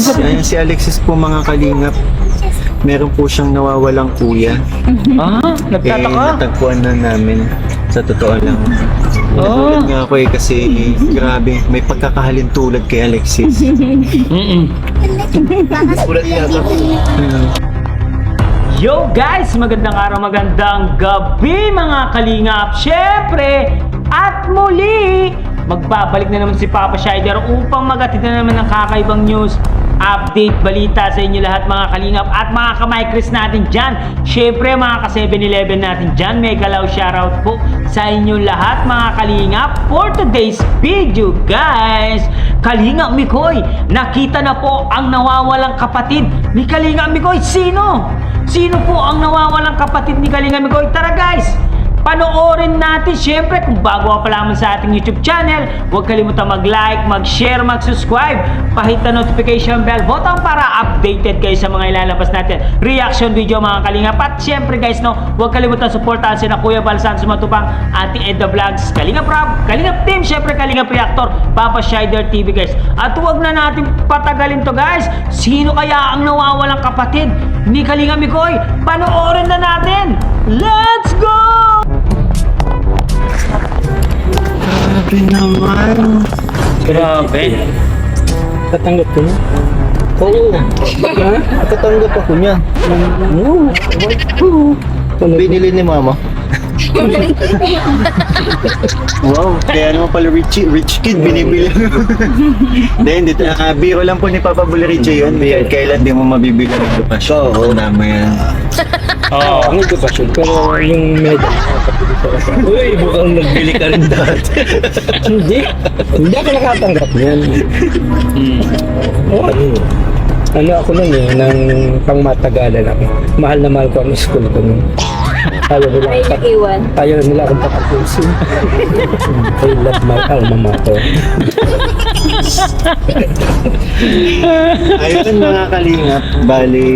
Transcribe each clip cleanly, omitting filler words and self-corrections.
Ayan si Alexis po mga kalingap. Meron po siyang nawawalang kuya. Nagtataka? Natagpuan na namin. Sa totoo lang. Oh. Nagulat nga ako kasi grabe, may pagkakahalin tulad kay Alexis. Ulat yata. Yo guys! Magandang araw, magandang gabi mga kalingap! Siyempre, at muli, magbabalik na naman si Papa Shider upang magatid na naman ng kakaibang news, update, balita sa inyo lahat mga kalingap at mga ka-micris natin dyan. Siyempre mga ka-7-Eleven natin dyan, mega love shoutout po sa inyo lahat mga kalingap for today's video guys. Kalingap Mikoy, nakita na po ang nawawalang kapatid ni Kalingap Mikoy. Sino? Sino po ang nawawalang kapatid ni Kalingap Mikoy? Tara guys! Panoorin natin. Siyempre, kung bago ka pa lamang sa ating YouTube channel, huwag kalimutan mag-like, mag-share, mag-subscribe, pahit na notification bell button para updated kayo sa mga ilalabas natin reaction video mga kalingap. At siyempre guys, no, huwag kalimutan supportahan si na Kuya Balsan Sumatupang, Ate Edda Vlogs, Kalingap Rob, Kalingap Team, siyempre Kalingap Reactor, Papa Shider TV guys. At huwag na natin patagalin to guys. Sino kaya ang nawawalang kapatid ni Kalingap Mikoy? Panoorin na natin. Let's go! Grabe naman. Grabe. Tatanggap ko niya? Oo. Tatanggap ako niya. Binili ni mama. Wow, kaya naman pala rich kid, binibili. Hindi, biro lang po ni Papa Bulericho yun. Kailan di mo mabibili ng edukasyon? Oo, tama yan. Ang edukasyon, pero yung medal, uy, mukhang nagbili ka rin dati. Hindi ako nakatanggap yan. Ano ako nun ng pangmatagalan ako. Mahal na mahal ko ang school ko nun. Ayaw nila akong patapusin. I love my alma mater. Ayun mga kalingap, bali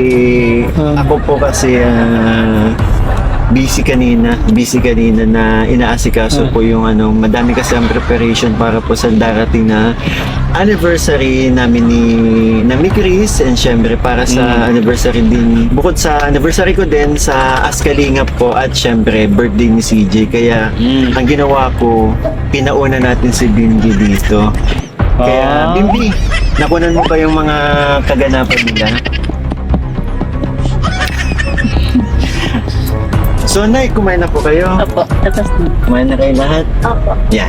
ako po kasi busy kanina na inaasikaso po yung madami kasi ang preparation para po sa darating na anniversary namin ni Chris, and syempre para sa anniversary din, bukod sa anniversary ko din sa Askalingap po, at syempre birthday ni CJ, kaya ang ginawa ko, pinauna natin si Bimbi dito. Kaya Bimbi, nakunan mo ba yung mga kaganapan nila? So, Nay, kumain na po kayo? Opo, tapos na. Kumain na kayo lahat? Opo. Yan.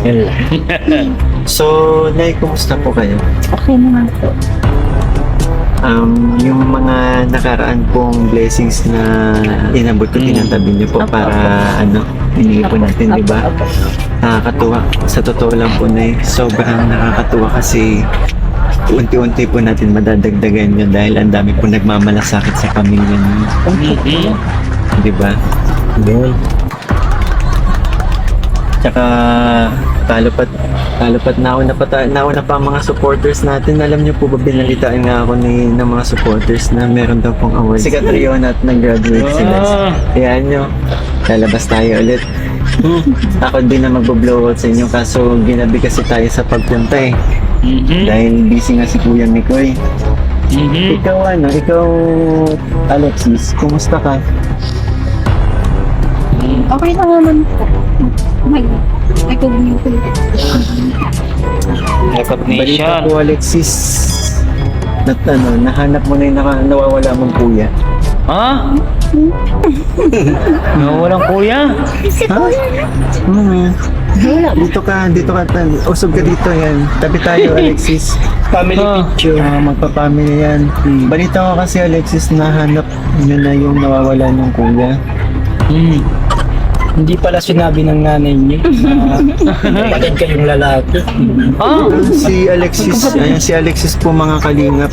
Yan lang. So, Nay, kumusta po kayo? Okay naman po. Yung mga nakaraan pong blessings na inabot ko, tinatabi niyo po Opo, para iniipon natin, di ba? Opo. Nakakatuwa. Sa totoo lang po, Nay, sobrang nakakatuwa kasi unti-unti po natin madadagdagan yun dahil ang dami po nagmamalasakit sa pamilya niyo. Di ba? Yun. Tsaka talopat nauna pa ang mga supporters natin. Alam niyo po ba, binalitaan nga ako ng mga supporters na meron daw pong award si Catriona at nag-graduate sila. Kaya nyo, lalabas tayo ulit. Ako din na magbo-blow out sa inyo, kaso ginabi kasi tayo sa pagpunta eh. Dahil busy nga si Kuya Mikoy. Ikaw Alexis, kumusta ka? Okay lang naman po. May recognition. Balita po, Alexis, nahanap mo na yung nawawala mong kuya. Ha? Nawawalang kuya? Dito ka, usog ka dito, yan. Tabi tayo, Alexis. Family picture. Magpa-family yan. Balita ko kasi, Alexis, nahanap nyo na yung nawawala ng kuya. Hindi pala sinabi ng nanay niyo. Bakit kayong lalaki? Si Alexis po mga kalingap,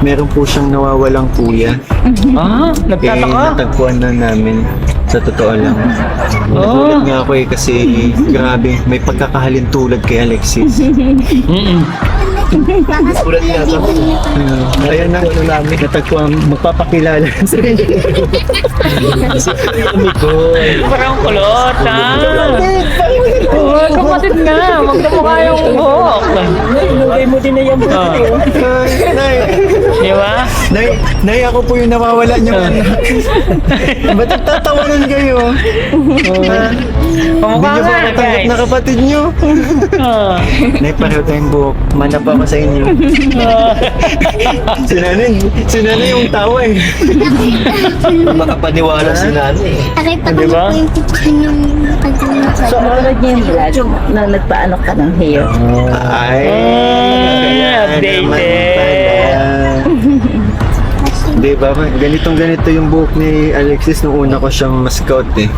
meron po siyang nawawalang kuya. Nagtataka? Natagpuan na namin. Sa totoo lang. Nagulat nga ako kasi grabe, may pagkakahalin tulad kay Alexis. Ulat nga kami. Ayan na, Ano namin. natagpuan, magpapakilala sa inyo. Kami ko. Parang kulot, ha? Oh, kapatid nga. Magkamukha yung buhok. Lagay mo din na yan. Nay, Di ba? nay, ako po yung nawawala niyo. Ba't nagtatawanan kayo? Hindi Kamukha niyo ba nga, matanggap guys. na kapatid niyo? Ah. Nay, pareho tayong buhok. Manap ako sa inyo. Sinanay yung tawa eh. Makapaniwala si nanay. Nakita ko Di ba? na po yung picture yung kanya sa So, manonood niya yung vlog na nagpaano ka ng hair. Ay, updated. naman pala. Di ba? Ganito yung buhok ni Alexis nung una ko siyang mascout eh.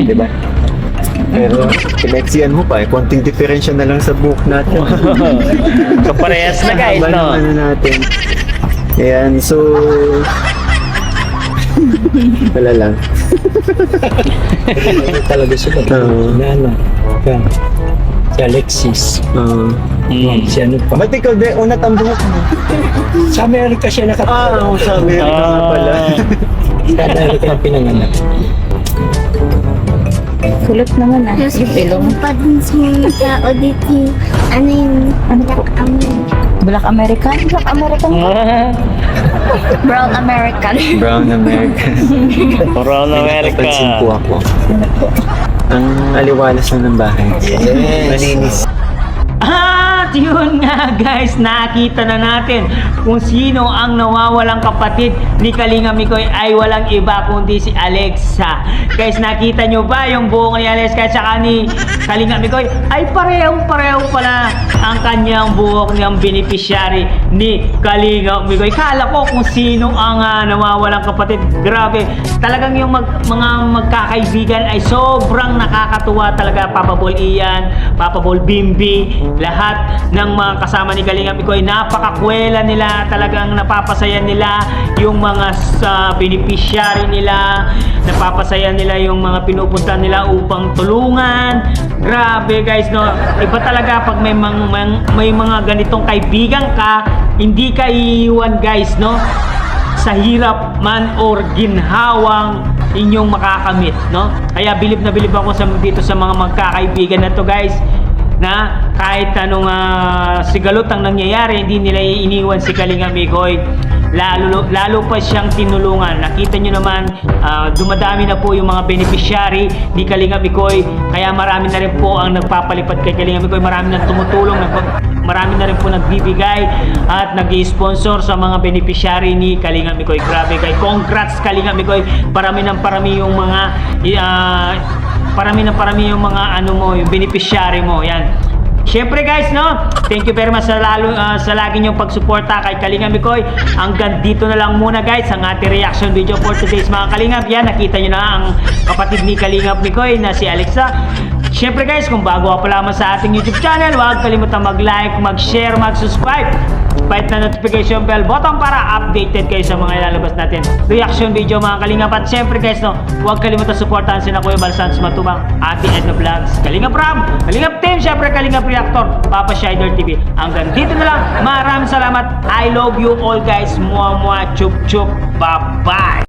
Di ba? Pero kineksiyan mo pa eh. Konting diferensya na lang sa buhok natin. Kaparehas na, guys, Haba no? ng ano natin. Ayan, so... Wala lang. Talaga sila. Oo. Na ano. Yan. Si Alexis. Si ano pa. Ba't ikaw de, unat ang buhok mo? Sa Amerika siya nakatala. Oo, sa Amerika nga pala. Sa Amerika yung pinanganak. Kulot naman ah, Tapos yung ilong. pa din sa mga tao dito yung ano yung Black Black American. American? Black American? Brown American. Brown American. Brown America. Napansin po ako. Ang aliwalas na ng bahay. Yes. Malinis. At yun nga, guys, nakita na natin kung sino ang nawawalang kapatid ni Kalinga Mikoy ay walang iba kundi si Alexa. Guys, nakita nyo ba yung buhok ni Alexa at saka ni Kalinga Mikoy ay parehong-pareho pala ang kanyang buhok niyang beneficiary ni Kalinga Mikoy. Kala ko kung sino ang nawawalang kapatid. Grabe, talagang yung mga magkakaibigan ay sobrang nakakatuwa talaga. Papa Bol Ian, Papa Bol Bimbi, lahat ng mga kasama ni Kalinga Mikoy, napakakwela nila, talagang napapasaya nila yung mga beneficiary nila, napapasaya nila yung mga pinupunta nila upang tulungan. Grabe, guys, no? Iba talaga pag may mga ganitong kaibigan ka, hindi ka iiwan, guys, no? Sa hirap man or ginhawang inyong makakamit, no? Kaya bilib na bilib ako dito sa mga magkakaibigan na to, guys, na kahit anong sigalot ang nangyayari, hindi nila iniwan si Kalinga Mikoy. Lalo pa siyang tinulungan. Nakita nyo naman, dumadami na po yung mga beneficiary ni Kalinga Mikoy. Kaya marami na rin po ang nagpapalipad kay Kalinga Mikoy. Marami na tumutulong, marami na rin po nagbibigay at nag-sponsor sa mga beneficiary ni Kalinga Mikoy. Grabe, guys. Congrats, Kalinga Mikoy. Parami ng parami yung mga parami yung mga ano mo, yung beneficiary mo. Yan. Siyempre, guys, no? Thank you very much sa lagi niyong pagsuporta kay Kalinga Mikoy. Hanggang dito na lang muna, guys, ang ating reaction video for today's mga Kalingap. Yan, nakita niyo na ang kapatid ni Kalinga Mikoy na si Alexa. Siyempre, guys, kung bago ka pa lamang sa ating YouTube channel, huwag kalimutan mag-like, mag-share, mag-subscribe. Bite na notification bell button para updated kayo sa mga ilalabas natin reaction video, mga Kalingap. At syempre, guys, no, huwag kalimutan supportahan sina Kuya Bal Santos Matubang, Ate Edna Vlogs, Kalingap Ram, Kalingap Team, syempre Kalingap Reactor, Papa Shider TV. Hanggang dito na lang. Maraming salamat. I love you all, guys. Mua mua chup chup. Bye bye.